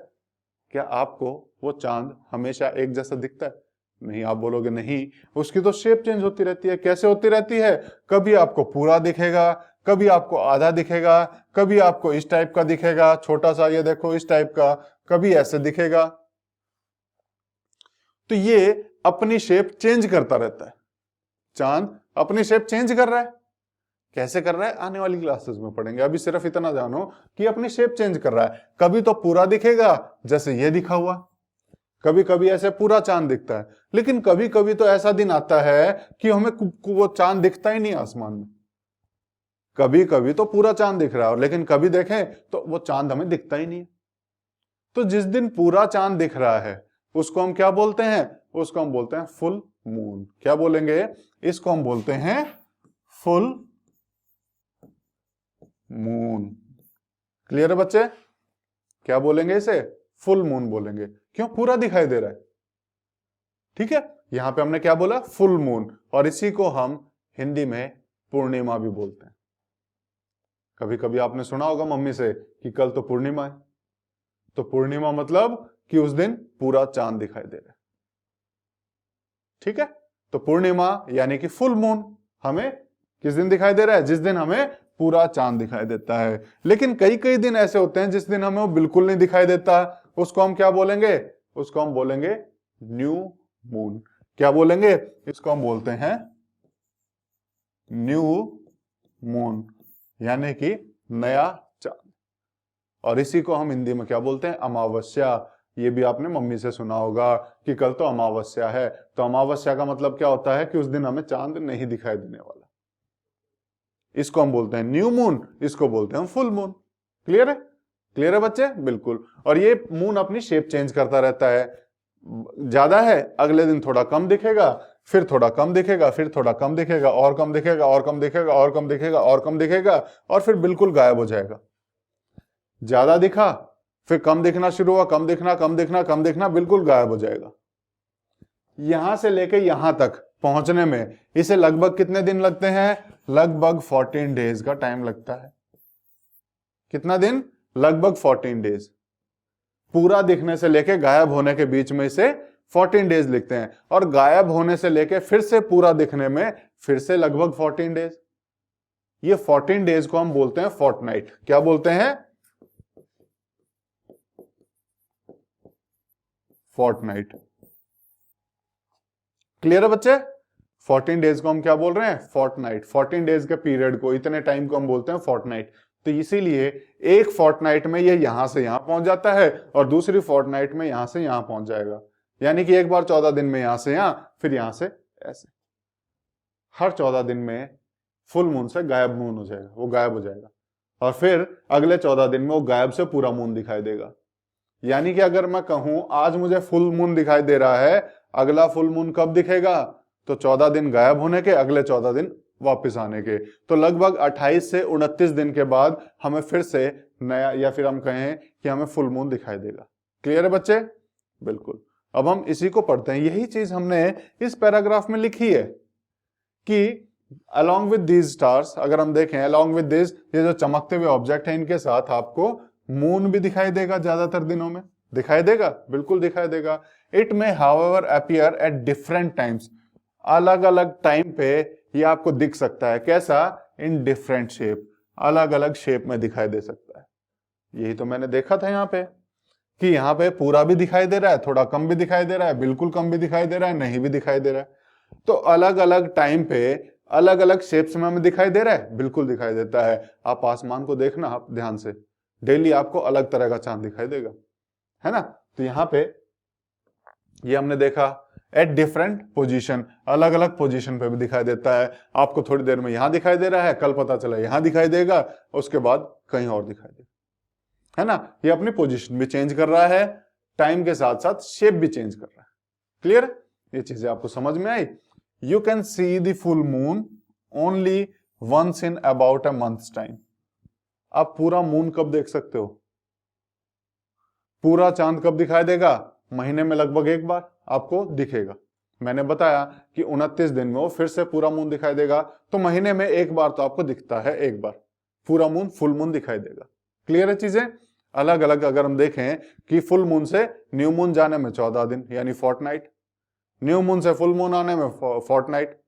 क्या आपको वो चांद हमेशा एक जैसा दिखता है? नहीं। आप बोलोगे नहीं, उसकी तो शेप चेंज होती रहती है। कैसे होती रहती है? कभी आपको पूरा दिखेगा, कभी आपको आधा दिखेगा, कभी आपको इस टाइप का दिखेगा, छोटा सा, ये देखो इस टाइप का, कभी ऐसे दिखेगा। तो ये अपनी शेप चेंज करता रहता है। चांद अपनी शेप चेंज कर रहा है। कैसे कर रहा है आने वाली क्लासेस में पढ़ेंगे, अभी सिर्फ इतना जानो कि अपनी शेप चेंज कर रहा है। कभी तो पूरा दिखेगा जैसे ये दिखा हुआ, कभी कभी ऐसे पूरा चांद दिखता है, लेकिन कभी कभी तो ऐसा दिन आता है कि हमें वो चांद दिखता ही नहीं आसमान में। कभी कभी तो पूरा चांद दिख रहा है, लेकिन कभी देखें तो वो चांद हमें दिखता ही नहीं है। तो जिस दिन पूरा चांद दिख रहा है उसको हम क्या बोलते हैं? उसको हम बोलते हैं फुल मून। क्या बोलेंगे? इसको हम बोलते हैं फुल मून। क्लियर है बच्चे? क्या बोलेंगे इसे? फुल मून बोलेंगे। क्यों? पूरा दिखाई दे रहा है। ठीक है, यहां पे हमने क्या बोला? Full moon. और इसी को हम हिंदी में पूर्णिमा भी बोलते हैं। कभी कभी आपने सुना होगा मम्मी से कि कल तो पूर्णिमा है। तो पूर्णिमा मतलब कि उस दिन पूरा चांद दिखाई दे रहा है। ठीक है, तो पूर्णिमा यानी कि फुल मून हमें किस दिन दिखाई दे रहा है? जिस दिन हमें पूरा चांद दिखाई देता है। लेकिन कई कई दिन ऐसे होते हैं जिस दिन हमें वो बिल्कुल नहीं दिखाई देता। उसको हम क्या बोलेंगे? उसको हम बोलेंगे न्यू मून। क्या बोलेंगे? इसको हम बोलते हैं न्यू मून, यानी कि नया चांद। और इसी को हम हिंदी में क्या बोलते हैं? अमावस्या। ये भी आपने मम्मी से सुना होगा कि कल तो अमावस्या है। तो अमावस्या का मतलब क्या होता है? कि उस दिन हमें चांद नहीं दिखाई देने वाला। इसको हम बोलते हैं न्यू मून, इसको बोलते हैं फुल मून। क्लियर है? क्लियर है बच्चे? बिल्कुल। और ये मून अपनी शेप चेंज करता रहता है। ज्यादा है, अगले दिन थोड़ा कम दिखेगा, फिर थोड़ा कम दिखेगा, फिर थोड़ा कम दिखेगा, और कम दिखेगा, और कम दिखेगा, और कम दिखेगा, और कम दिखेगा, और फिर बिल्कुल गायब हो जाएगा। ज्यादा दिखा, फिर कम दिखना शुरू हुआ, कम दिखना, कम दिखना, कम दिखना, बिल्कुल गायब हो जाएगा। यहां से लेके यहां तक पहुंचने में इसे लगभग कितने दिन लगते हैं? लगभग 14 डेज का टाइम लगता है। कितना दिन? लगभग 14 डेज। पूरा दिखने से लेके गायब होने के बीच में इसे 14 डेज लिखते हैं। और गायब होने से लेके फिर से पूरा दिखने में फिर से लगभग 14 डेज। ये 14 डेज को हम बोलते हैं फोर्टनाइट। क्या बोलते हैं? फोर्टनाइट। क्लियर है बच्चे? 14 डेज को हम क्या बोल रहे हैं? फोर्टनाइट। 14 डेज के पीरियड को, इतने टाइम को हम बोलते हैं फोर्टनाइट। तो इसीलिए एक फोर्टनाइट में ये यहां से यहां पहुंच जाता है और दूसरी फोर्टनाइट में यहां से यहां पहुंच जाएगा। यानी कि एक बार 14 दिन में यहां से यहां, फिर यहां से ऐसे। हर 14 दिन में फुल मून से गायब मून हो जाएगा, वो गायब हो जाएगा। और फिर अगले 14 दिन में वो गायब से पूरा मून दिखाई देगा। यानी कि अगर मैं कहूं आज मुझे फुल मून दिखाई दे रहा है, अगला फुल मून कब दिखेगा? तो 14 दिन गायब होने के, अगले 14 दिन वापस आने के। तो लगभग 28 से 29 दिन के बाद हमें फिर से नया, या फिर हम कहें कि हमें फुल मून दिखाई देगा। क्लियर है बच्चे? बिल्कुल। अब हम इसी को पढ़ते हैं। यही चीज हमने इस पैराग्राफ में लिखी है कि अलॉन्ग विद दीज स्टार्स, अगर हम देखें अलॉन्ग विद दिस, ये जो चमकते हुए ऑब्जेक्ट है इनके साथ आपको मून भी दिखाई देगा। ज्यादातर दिनों में दिखाई देगा, बिल्कुल दिखाई देगा। It may however appear at different times, अलग अलग टाइम पे ये आपको दिख सकता है। कैसा? इन डिफरेंट शेप, अलग अलग शेप में दिखाई दे सकता है। यही तो मैंने देखा था यहाँ पे कि यहाँ पे पूरा भी दिखाई दे रहा है, थोड़ा कम भी दिखाई दे रहा है, बिल्कुल कम भी दिखाई दे रहा है, नहीं भी दिखाई दे रहा है। तो अलग अलग टाइम पे अलग अलग शेप्स में हमें दिखाई दे रहा है, बिल्कुल दिखाई देता है। आप आसमान को देखना आप ध्यान से, डेली आपको अलग तरह का चांद दिखाई देगा, है ना? तो यहाँ पे ये हमने देखा एट डिफरेंट पोजीशन, अलग अलग पोजीशन पे भी दिखाई देता है। आपको थोड़ी देर में यहां दिखाई दे रहा है, कल पता चला यहां दिखाई देगा, उसके बाद कहीं और दिखाई देगा, है ना? ये अपनी पोजीशन भी चेंज कर रहा है, टाइम के साथ साथ शेप भी चेंज कर रहा है। क्लियर? ये चीजें आपको समझ में आई? You can see the full moon only once in about a months time. आप पूरा मून कब देख सकते हो? पूरा चांद कब दिखाई देगा? महीने में लगभग एक बार। आपको दिखेगा। मैंने बताया कि 29 दिन में वो फिर से पूरा मून दिखाई देगा, तो महीने में एक बार तो आपको दिखता है, एक बार पूरा मून, फुल मून दिखाई देगा। क्लियर है चीजें? अलग अलग अगर हम देखें कि फुल मून से न्यू मून जाने में 14 दिन यानी फोर्टनाइट, न्यू मून से फुल मून आने में फोर्टनाइट,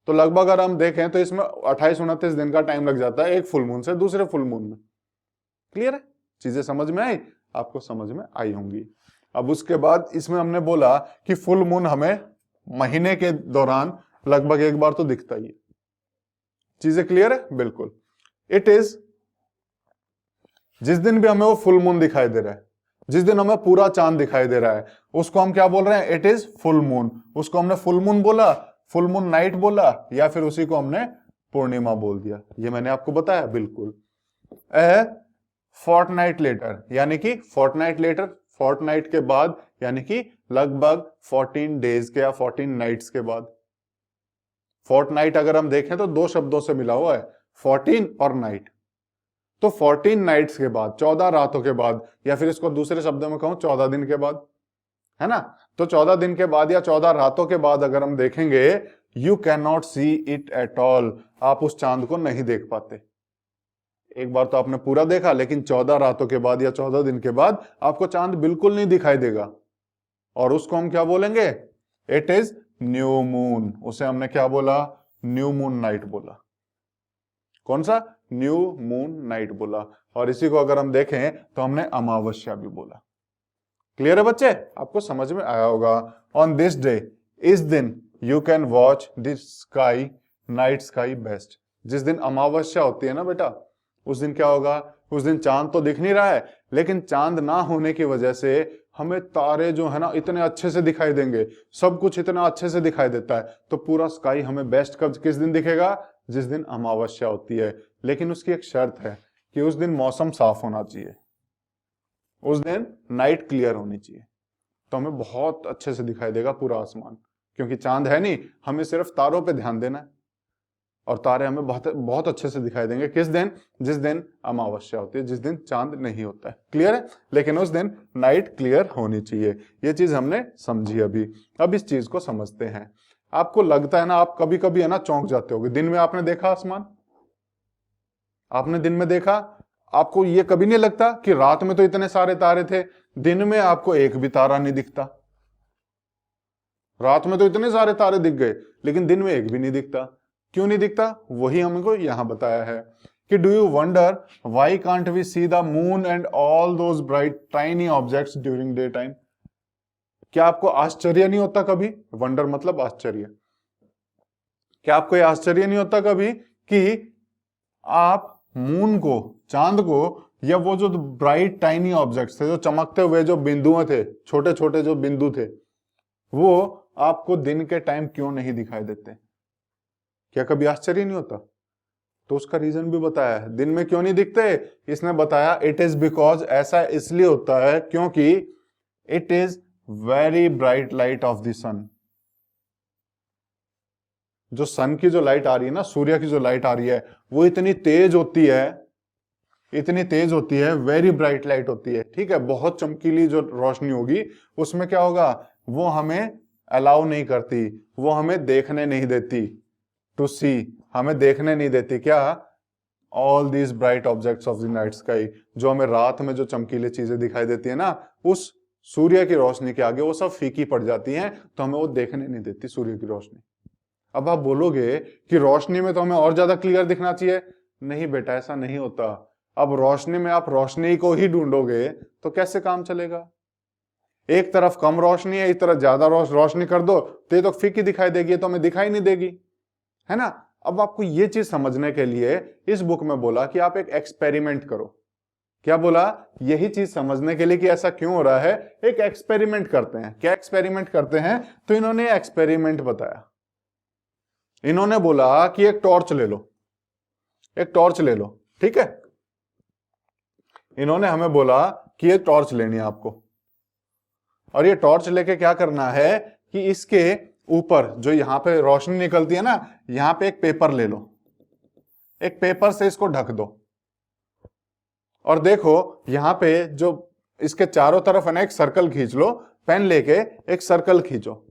तो लगभग अगर हम देखें तो इसमें 28-29 दिन का टाइम लग जाता है एक फुल मून से दूसरे फुल मून में। क्लियर है? चीजें समझ में आई? आपको समझ में आई होंगी। अब उसके बाद इसमें हमने बोला कि फुल मून हमें महीने के दौरान लगभग एक बार तो दिखता ही है। चीजें क्लियर है? बिल्कुल। इट इज, जिस दिन भी हमें वो फुल मून दिखाई दे रहा है, जिस दिन हमें पूरा चांद दिखाई दे रहा है, उसको हम क्या बोल रहे हैं? It is full moon. उसको हमने फुल मून बोला, फुल मून नाइट बोला, या फिर उसी को हमने पूर्णिमा बोल दिया। ये मैंने आपको बताया। बिल्कुल। ए फोर्टनाइट लेटर, यानी कि फोर्टनाइट लेटर, फोर्टनाइट के बाद, यानी कि लगभग 14 डेज के या 14 नाइट्स के बाद। फोर्टनाइट अगर हम देखें तो दो शब्दों से मिला हुआ है, 14 और नाइट। तो 14 नाइट्स के बाद, 14 रातों के बाद, या फिर इसको दूसरे शब्दों में कहूं 14 दिन के बाद, है ना? तो 14 दिन के बाद या 14 रातों के बाद अगर हम देखेंगे, you can not see it at all, आप उस चांद को नहीं देख पाते। एक बार तो आपने पूरा देखा, लेकिन 14 रातों के बाद या 14 दिन के बाद आपको चांद बिल्कुल नहीं दिखाई देगा, और उसको हम क्या बोलेंगे? It is new moon. उसे हमने क्या बोला? न्यू मून नाइट बोला। कौन सा? न्यू मून नाइट बोला। और इसी को अगर हम देखें तो हमने अमावस्या भी बोला। क्लियर है बच्चे? आपको समझ में आया होगा। ऑन दिस डे, इस दिन, you can watch this sky, night sky best. जिस दिन अमावस्या होती है ना बेटा, उस दिन क्या होगा? उस दिन चांद तो दिख नहीं रहा है, लेकिन चांद ना होने की वजह से हमें तारे जो है ना इतने अच्छे से दिखाई देंगे, सब कुछ इतना अच्छे से दिखाई देता है। तो पूरा स्काई हमें बेस्ट कब, किस दिन दिखेगा? जिस दिन अमावस्या होती है। लेकिन उसकी एक शर्त है कि उस दिन मौसम साफ होना चाहिए, उस दिन नाइट क्लियर होनी चाहिए, तो हमें बहुत अच्छे से दिखाई देगा पूरा आसमान। क्योंकि चांद है नहीं, हमें सिर्फ तारों पे ध्यान देना है, और तारे हमें बहुत बहुत अच्छे से दिखाई देंगे। किस दिन? जिस दिन अमावस्या होती है, जिस दिन चांद नहीं होता है। क्लियर है? लेकिन उस दिन नाइट क्लियर होनी चाहिए। ये चीज हमने समझी अभी। अब इस चीज को समझते हैं। आपको लगता है ना, आप कभी कभी है ना चौंक जाते होगे। दिन में आपने देखा आसमान, आपने दिन में देखा, आपको ये कभी नहीं लगता कि रात में तो इतने सारे तारे थे, दिन में आपको एक भी तारा नहीं दिखता? रात में तो इतने सारे तारे दिख गए, लेकिन दिन में एक भी नहीं दिखता। क्यों नहीं दिखता? वही हमको यहां बताया है कि do you wonder why can't we see the moon and all those bright tiny objects during day time? क्या आपको आश्चर्य नहीं होता कभी? वंडर मतलब आश्चर्य। क्या आपको यह आश्चर्य नहीं होता कभी कि आप मून को, चांद को, या वो जो ब्राइट टाइनी ऑब्जेक्ट्स थे, जो चमकते हुए जो बिंदु थे, छोटे छोटे जो बिंदु थे, वो आपको दिन के टाइम क्यों नहीं दिखाई देते? क्या कभी आश्चर्य नहीं होता? तो उसका रीजन भी बताया है। दिन में क्यों नहीं दिखते? इसने बताया इट इज बिकॉज, ऐसा इसलिए होता है क्योंकि it is very bright light of the sun. जो सन की जो लाइट आ रही है ना, सूर्य की जो लाइट आ रही है, वो इतनी तेज होती है, इतनी तेज होती है, वेरी ब्राइट लाइट होती है। ठीक है? बहुत चमकीली जो रोशनी होगी, उसमें क्या होगा? वो हमें अलाउ नहीं करती, वो हमें देखने नहीं देती, टू सी, हमें देखने नहीं देती क्या? All these bright objects of the night sky. जो हमें रात में जो चमकीली चीजें दिखाई देती है ना, उस सूर्य की रोशनी के आगे वो सब फीकी पड़ जाती हैं, तो हमें वो देखने नहीं देती सूर्य की रोशनी। अब आप बोलोगे कि रोशनी में तो हमें और ज्यादा क्लियर दिखना चाहिए। नहीं बेटा, ऐसा नहीं होता। अब रोशनी में आप रोशनी को ही ढूंढोगे तो कैसे काम चलेगा? एक तरफ कम रोशनी है, एक तरफ ज्यादा रोशनी कर दो तो ये तो फीकी दिखाई देगी, तो हमें दिखाई नहीं देगी, है ना? अब आपको ये चीज समझने के लिए इस बुक में बोला कि आप एक एक्सपेरिमेंट करो। क्या बोला? यही चीज समझने के लिए कि ऐसा क्यों हो रहा है, एक एक्सपेरिमेंट करते हैं। क्या एक्सपेरिमेंट करते हैं? तो इन्होंने एक्सपेरिमेंट बताया। इन्होंने बोला कि एक टॉर्च ले लो, एक टॉर्च ले लो। ठीक है? इन्होंने हमें बोला कि ये टॉर्च लेनी है आपको, और ये टॉर्च लेके क्या करना है कि इसके ऊपर जो यहां पे रोशनी निकलती है ना, यहां पे एक पेपर ले लो, एक पेपर से इसको ढक दो, और देखो यहां पे जो इसके चारों तरफ है ना एक सर्कल खींच लो, पेन लेके एक सर्कल खींचो,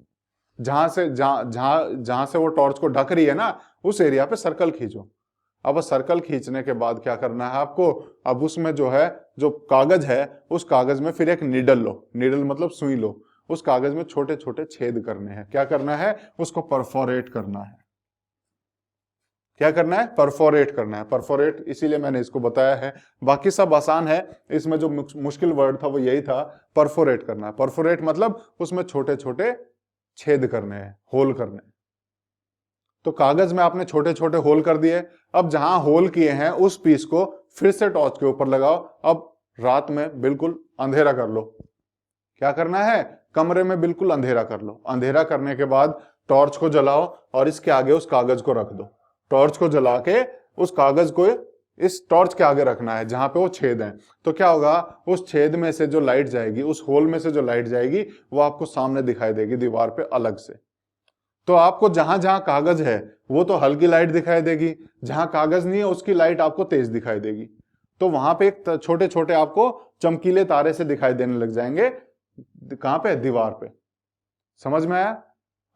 जहां से वो टॉर्च को ढक रही है ना उस एरिया पे सर्कल खींचो। अब सर्कल खींचने के बाद क्या करना है आपको, अब उसमें जो है जो कागज है उस कागज में फिर एक नीडल लो, नीडल मतलब सुई लो, उस कागज में छोटे छोटे छेद करने हैं। क्या करना है, उसको परफोरेट करना है। क्या करना है, परफोरेट करना है। परफोरेट इसीलिए मैंने इसको बताया है, बाकी सब आसान है, इसमें जो मुश्किल वर्ड था वो यही था, परफोरेट करना है। परफोरेट मतलब उसमें छोटे छोटे छेद करने हैं, होल करने हैं। तो कागज में आपने छोटे छोटे होल कर दिए। अब जहां होल किए हैं उस पीस को फिर से टॉर्च के ऊपर लगाओ। अब रात में बिल्कुल अंधेरा कर लो। क्या करना है, कमरे में बिल्कुल अंधेरा कर लो। अंधेरा करने के बाद टॉर्च को जलाओ और इसके आगे उस कागज को रख दो। टॉर्च को जला के उस कागज को इस टॉर्च के आगे रखना है जहां पे वो छेद है। तो क्या होगा, उस छेद में से जो लाइट जाएगी, उस होल में से जो लाइट जाएगी वो आपको सामने दिखाई देगी दीवार पे अलग से। तो आपको जहां जहां कागज है वो तो हल्की लाइट दिखाई देगी, जहां कागज नहीं है उसकी लाइट आपको तेज दिखाई देगी। तो वहां पे एक छोटे छोटे आपको चमकीले तारे से दिखाई देने लग जाएंगे। कहां पे, दीवार पे। समझ में आया।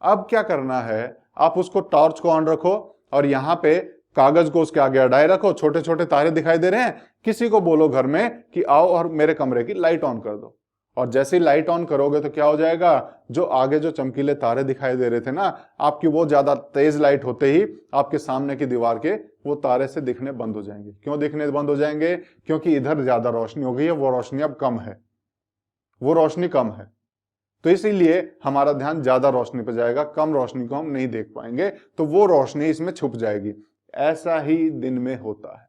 अब क्या करना है, आप उसको टॉर्च को ऑन रखो और यहां पे कागज को उसके आगे अड़ाए रखो। छोटे छोटे तारे दिखाई दे रहे हैं, किसी को बोलो घर में कि आओ और मेरे कमरे की लाइट ऑन कर दो। और जैसे ही लाइट ऑन करोगे तो क्या हो जाएगा, जो आगे जो चमकीले तारे दिखाई दे रहे थे ना आपकी, वो ज्यादा तेज लाइट होते ही आपके सामने की दीवार के वो तारे से दिखने बंद हो जाएंगे। क्यों दिखने बंद हो जाएंगे, क्योंकि इधर ज्यादा रोशनी हो गई है, वो रोशनी अब कम है, वो रोशनी कम है। तो इसीलिए हमारा ध्यान ज्यादा रोशनी पर जाएगा, कम रोशनी को हम नहीं देख पाएंगे, तो वो रोशनी इसमें छुप जाएगी। ऐसा ही दिन में होता है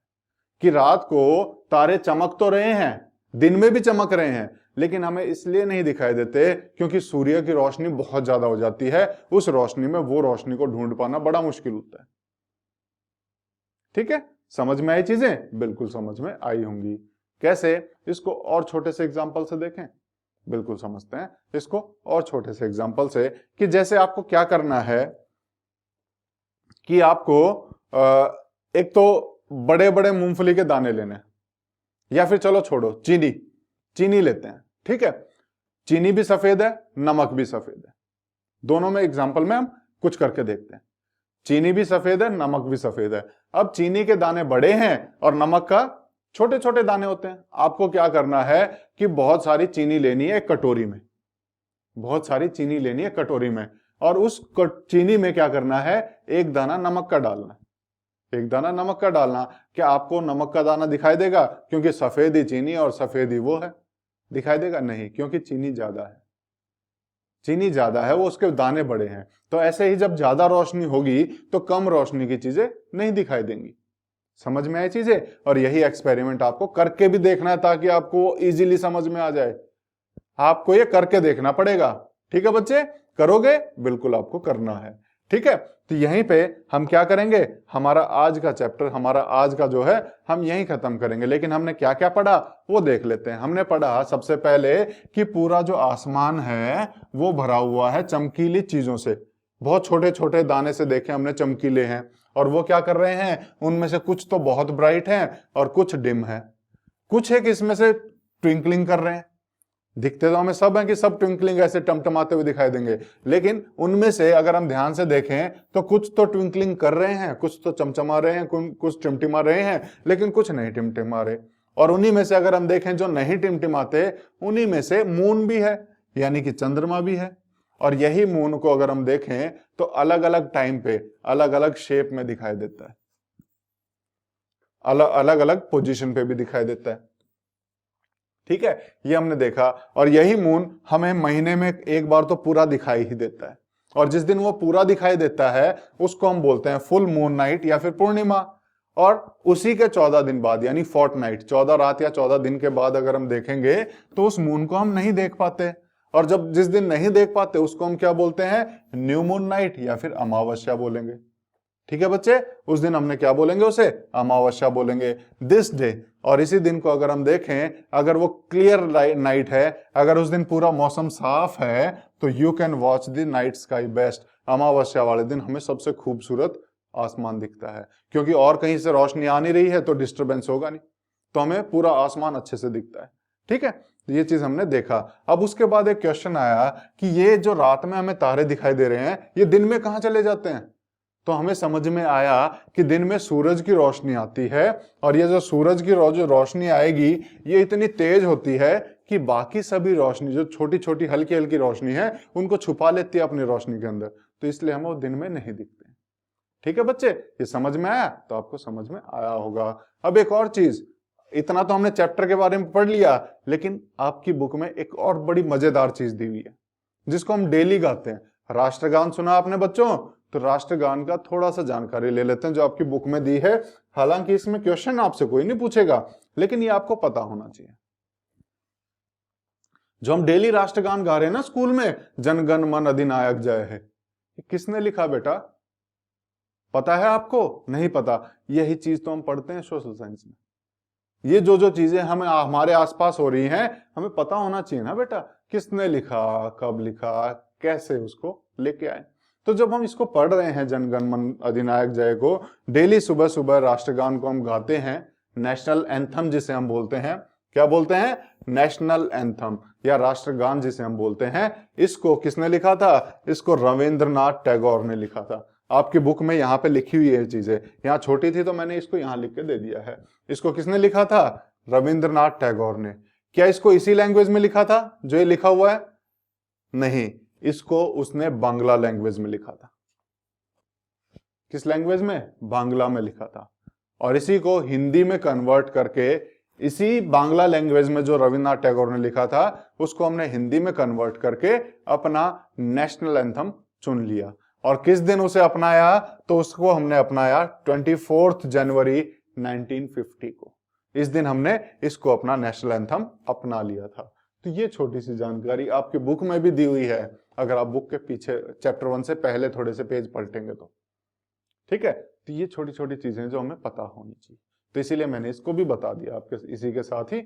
कि रात को तारे चमक तो रहे हैं, दिन में भी चमक रहे हैं, लेकिन हमें इसलिए नहीं दिखाई देते क्योंकि सूर्य की रोशनी बहुत ज्यादा हो जाती है। उस रोशनी में वो रोशनी को ढूंढ पाना बड़ा मुश्किल होता है। ठीक है, समझ में आई चीजें, बिल्कुल समझ में आई होंगी। कैसे, इसको और छोटे से एग्जांपल से देखें, बिल्कुल समझते हैं इसको और छोटे से एग्जांपल से। कि जैसे आपको क्या करना है कि आपको एक तो बड़े बड़े मूंगफली के दाने लेने हैं, या फिर चलो छोड़ो, चीनी लेते हैं। ठीक है, चीनी भी सफेद है, नमक भी सफेद है। दोनों में एग्जांपल में हम कुछ करके देखते हैं। चीनी भी सफेद है, नमक भी सफेद है। अब चीनी के दाने बड़े हैं और नमक का छोटे छोटे दाने होते हैं। आपको क्या करना है कि बहुत सारी चीनी लेनी है एक कटोरी में, बहुत सारी चीनी लेनी है कटोरी में, और उस चीनी में क्या करना है, एक दाना नमक का डालना है, एक दाना नमक का डालना। क्या आपको नमक का दाना दिखाई देगा क्योंकि सफेद ही चीनी और सफेद ही वो है? दिखाई देगा नहीं, क्योंकि चीनी ज्यादा है, चीनी ज्यादा है, वो उसके दाने बड़े हैं। तो ऐसे ही जब ज्यादा रोशनी होगी तो कम रोशनी की चीजें नहीं दिखाई देंगी। समझ में आई चीजें। और यही एक्सपेरिमेंट आपको करके भी देखना है ताकि आपको इजीली समझ में आ जाए। आपको ये करके देखना पड़ेगा। ठीक है बच्चे, करोगे, बिल्कुल आपको करना है। ठीक है, तो यहीं पे हम क्या करेंगे, हमारा आज का चैप्टर, हमारा आज का जो है हम यहीं खत्म करेंगे। लेकिन हमने क्या क्या पढ़ा वो देख लेते हैं। हमने पढ़ा सबसे पहले कि पूरा जो आसमान है वो भरा हुआ है चमकीली चीजों से। बहुत छोटे छोटे दाने से देखे हमने चमकीले हैं, और वो क्या कर रहे हैं, उनमें से कुछ तो बहुत ब्राइट हैं और कुछ डिम है। कुछ एक इसमें से ट्विंकलिंग कर रहे हैं। दिखते तो हमें सब हैं कि सब ट्विंकलिंग ऐसे टमटमाते हुए दिखाई देंगे, लेकिन उनमें से अगर हम ध्यान से देखें तो कुछ तो ट्विंकलिंग कर रहे हैं, कुछ तो चमचमा रहे हैं, कुछ टिमटिमा रहे हैं, लेकिन कुछ नहीं टिमटिमा रहे। और उन्हीं में से अगर हम देखें जो नहीं टिमटिमाते, उन्हीं में से मून भी है, यानी कि चंद्रमा भी है। और यही मून को अगर हम देखें तो अलग अलग टाइम पे अलग अलग शेप में दिखाई देता है, अलग अलग पोजीशन पे भी दिखाई देता है। ठीक है, ये हमने देखा। और यही मून हमें महीने में एक बार तो पूरा दिखाई ही देता है, और जिस दिन वो पूरा दिखाई देता है उसको हम बोलते हैं फुल मून नाइट या फिर पूर्णिमा। और उसी के 14 दिन बाद यानी फोर्टनाइट, 14 रात या 14 दिन के बाद अगर हम देखेंगे तो उस मून को हम नहीं देख पाते। और जब जिस दिन नहीं देख पाते उसको हम क्या बोलते हैं, न्यू मून नाइट या फिर अमावस्या बोलेंगे। ठीक है बच्चे, उस दिन हमने क्या बोलेंगे, उसे अमावस्या बोलेंगे, दिस डे। और इसी दिन को अगर हम देखें, अगर वो क्लियर नाइट है, अगर उस दिन पूरा मौसम साफ है, तो you can watch the night sky best. अमावस्या वाले दिन हमें सबसे खूबसूरत आसमान दिखता है, क्योंकि और कहीं से रोशनी आ नहीं रही है तो डिस्टरबेंस होगा नहीं, तो हमें पूरा आसमान अच्छे से दिखता है। ठीक है, ये चीज हमने देखा। अब उसके बाद एक क्वेश्चन आया कि ये जो रात में हमें तारे दिखाई दे रहे हैं ये दिन में कहाँ चले जाते हैं। तो हमें समझ में आया कि दिन में सूरज की रोशनी आती है और ये जो सूरज की रोशनी आएगी ये इतनी तेज होती है कि बाकी सभी रोशनी जो छोटी छोटी हल्की हल्की रोशनी है उनको छुपा लेती है अपनी रोशनी के अंदर, तो इसलिए हमें वो दिन में नहीं दिखते। ठीक है बच्चे, ये समझ में आया? तो आपको समझ में आया होगा। अब एक और चीज, इतना तो हमने चैप्टर के बारे में पढ़ लिया, लेकिन आपकी बुक में एक और बड़ी मजेदार चीज दी हुई है जिसको हम डेली गाते हैं। राष्ट्रगान सुना आपने बच्चों? तो राष्ट्रगान का थोड़ा सा जानकारी ले लेते हैं जो आपकी बुक में दी है। हालांकि इसमें क्वेश्चन आपसे कोई नहीं पूछेगा, लेकिन ये आपको पता होना चाहिए। जो हम डेली राष्ट्रगान गा रहे हैं ना स्कूल में, जन गण मन अधिनायक जय है, किसने लिखा बेटा? पता है आपको? नहीं पता? यही चीज तो हम पढ़ते हैं सोशल साइंस में। ये जो चीजें हमें हमारे आसपास हो रही हैं हमें पता होना चाहिए ना बेटा, किसने लिखा, कब लिखा, कैसे उसको लेके आए। तो जब हम इसको पढ़ रहे हैं जन गण मन अधिनायक जय को, डेली सुबह सुबह राष्ट्रगान को हम गाते हैं, नेशनल एंथम जिसे हम बोलते हैं, क्या बोलते हैं? नेशनल एंथम या राष्ट्रगान जिसे हम बोलते हैं। इसको किसने लिखा था? इसको रविंद्रनाथ टैगोर ने लिखा था। आपकी बुक में यहाँ पे लिखी हुई है चीजें, यहाँ छोटी थी तो मैंने इसको यहाँ लिख के दे दिया है। इसको किसने लिखा था? रविंद्रनाथ टैगोर ने। क्या इसको इसी लैंग्वेज में लिखा था जो ये लिखा हुआ है? नहीं, इसको उसने बांग्ला लैंग्वेज में लिखा था। किस लैंग्वेज में? बांग्ला में लिखा था। और इसी को हिंदी में कन्वर्ट करके, इसी बांग्ला लैंग्वेज में जो रविंद्रनाथ टैगोर ने लिखा था उसको हमने हिंदी में कन्वर्ट करके अपना नेशनल एंथम चुन लिया। और किस दिन उसे अपनाया? तो उसको हमने अपनाया 24 जनवरी 1950 को। इस दिन हमने इसको अपना नेशनल एंथम अपना लिया था। तो ये छोटी सी जानकारी आपकी बुक में भी दी हुई है, अगर आप बुक के पीछे चैप्टर 1 से पहले थोड़े से पेज पलटेंगे तो। ठीक है, तो ये छोटी छोटी चीजें जो हमें पता होनी चाहिए, तो इसीलिए मैंने इसको भी बता दिया आपके इसी के साथ ही।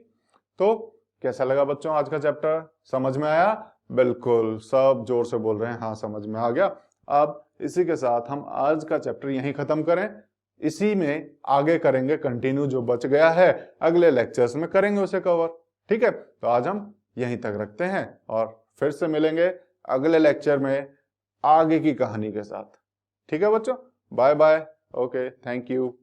तो कैसा लगा बच्चों आज का चैप्टर? समझ में आया? बिल्कुल, सब जोर से बोल रहे हैं हाँ समझ में आ गया। अब इसी के साथ हम आज का चैप्टर यहीं खत्म करें। इसी में आगे करेंगे कंटिन्यू, जो बच गया है अगले लेक्चर्स में करेंगे उसे कवर। ठीक है, तो आज हम यहीं तक रखते हैं और फिर से मिलेंगे अगले लेक्चर में आगे की कहानी के साथ। ठीक है बच्चों, bye bye, okay, thank you.